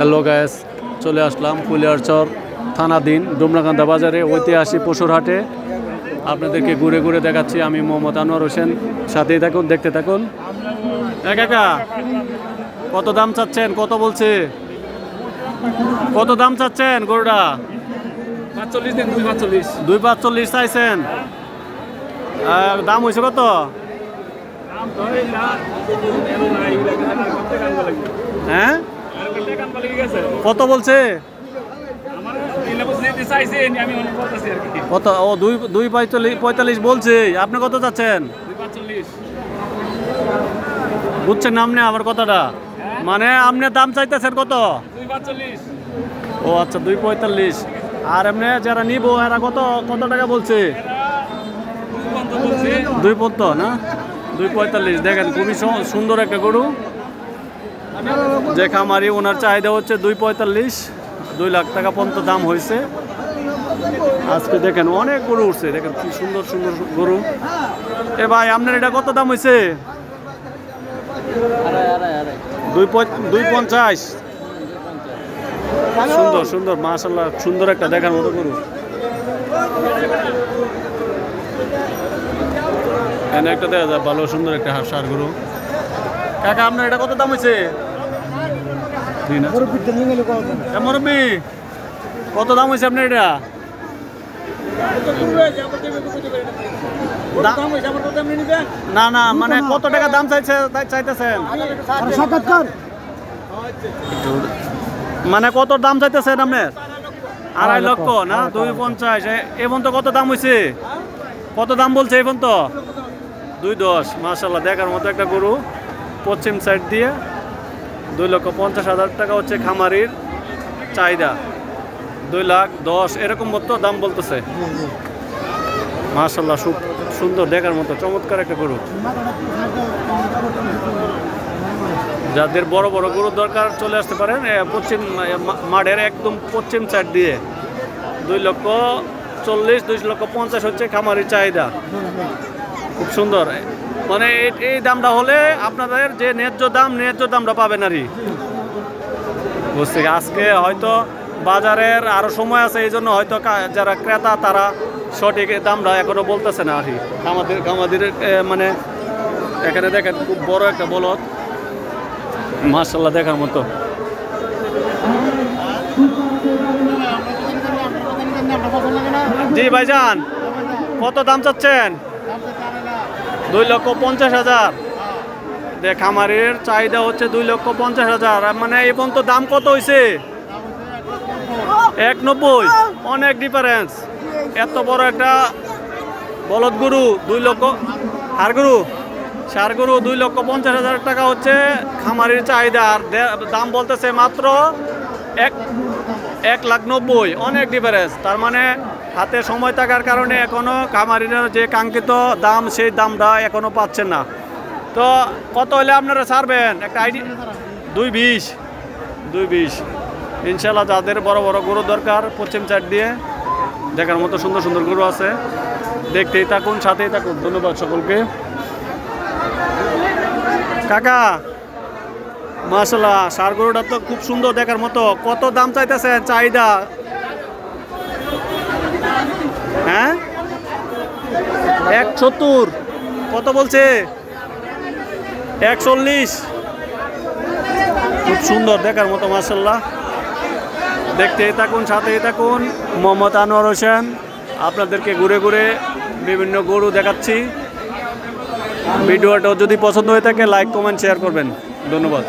Hello guys, চলে আসলাম ফুলিয়ারচর থানাধীন ডুমরাকান্দা বাজারে ঐতিহাসিক পশুর হাটে। আপনাদেরকে ঘুরে ঘুরে দেখাচ্ছি। আমি মোহাম্মদ আনোয়ার হোসেন, সাথেই থাকুন, দেখতে থাকুন। কাকা, কত দাম চাচ্ছেন? কত বলছে? কত দাম চাচ্ছেন গরুটা? 2.45 চাইছেন। দাম হয়েছে কত? হ্যাঁ, কত বলছে? কত? ও 2.45 বলছে। আপনি কত চাচ্ছেন? বুঝছেন না আপনি আমার কথাটা? মানে আপনি দাম চাইতেছেন কত? ও আচ্ছা, 2.45। আর এমনি যারা নিবো এরা কত কত টাকা বলছে? 2.50 না, 2.45। দেখেন, খুবই সুন্দর একটা গরু। যে খামারি, ওনার চাহিদা হচ্ছে 2.45। 2 লাখ টাকা পর্যন্ত দাম হয়েছে আজকে। দেখেন অনেক গরু উঠছে, দেখেন কি সুন্দর সুন্দর গরু। এ ভাই, আপনার এটা কত দাম হয়েছে? 2.50। সুন্দর সুন্দর, মাশাআল্লাহ, সুন্দর একটা দেখার মতো গরু। এখানে একটা দেখা যায় ভালো সুন্দর একটা সার গরু। কাকা, আপনার এটা কত দাম হয়েছে? মুরব্বি, কত দাম হয়েছে আপনার এটা? না না, মানে কত টাকা দাম চাইতেছেন? মানে কত দাম চাইতেছেন আপনার? 2.5 লক্ষ না, 2.50। এখন তো কত দাম হয়েছে? কত দাম বলছে এখন তো? 2.10। মাশাআল্লাহ, দেখার মতো একটা গরু। পশ্চিম সাইড দিয়ে 2,50,000 টাকা হচ্ছে খামারির চাহিদা। 2,10,000 এরকম মতো দাম বলতেছে। মাশাআল্লাহ, খুব সুন্দর, দেখার মতো চমৎকার একটা গরু। যাদের বড় বড় গরুর দরকার চলে আসতে পারেন পশ্চিম মাঠের একদম পশ্চিম সাইড দিয়ে। 2,40,000, 2,50,000 হচ্ছে খামারির চাহিদা। খুব সুন্দর। মানে এই দামটা হলে আপনাদের যে ন্যায্য দামটা পাবেন আরই। বুঝছি, আজকে হয়তো বাজারের আরো সময় আছে, এই জন্য হয়তো যারা ক্রেতা তারা সঠিক দামটা এখনো বলতেছে না আরই। আমাদের মানে এখানে দেখেন খুব বড় একটা বলদ, মাশাআল্লাহ, দেখার মতো। জি ভাইজান, কত দাম চাচ্ছেন? 2,50,000। দেখ, খামারের চাহিদা হচ্ছে 2,50,000। মানে এই পর্যন্ত দাম কত হয়েছে? 1,90। অনেক ডিফারেন্স। এত বড় একটা বলদ গরু, 2 লক্ষ, ষাড় গরু 2,50,000 টাকা হচ্ছে খামারির চাহিদা। আর দাম বলতেছে মাত্র 1,90,000। অনেক ডিফারেন্স। তার মানে হাতে সময় থাকার কারণে এখনো খামারিরা যে কাঙ্ক্ষিত দাম, সেই দামটা এখনো পাচ্ছেন না। তো কত হলে আপনারা ছাড়বেন একটা আইডিয়া? 2.20। ইনশাল্লাহ, যাদের বড় বড় গরু দরকার পশ্চিম সাইড দিয়ে দেখার মতো সুন্দর সুন্দর গরু আছে। দেখতেই থাকুন, সাথেই থাকুন। ধন্যবাদ সকলকে। কাকা, মাশাআল্লাহ, ষাড় গরুটা তো খুব সুন্দর, দেখার মতো। কত দাম চাইতেছেন? চাহিদা? হ্যাঁ, 170। কত বলছে? 140। খুব সুন্দর, দেখার মতো, মাশাআল্লাহ। দেখতেই থাকুন, সাথেই থাকুন। মোহাম্মদ আনোয়ার হোসেন আপনাদেরকে ঘুরে ঘুরে বিভিন্ন গরু দেখাচ্ছি। ভিডিওটা যদি পছন্দ হয়ে থাকে লাইক, কমেন্ট, শেয়ার করবেন। ধন্যবাদ।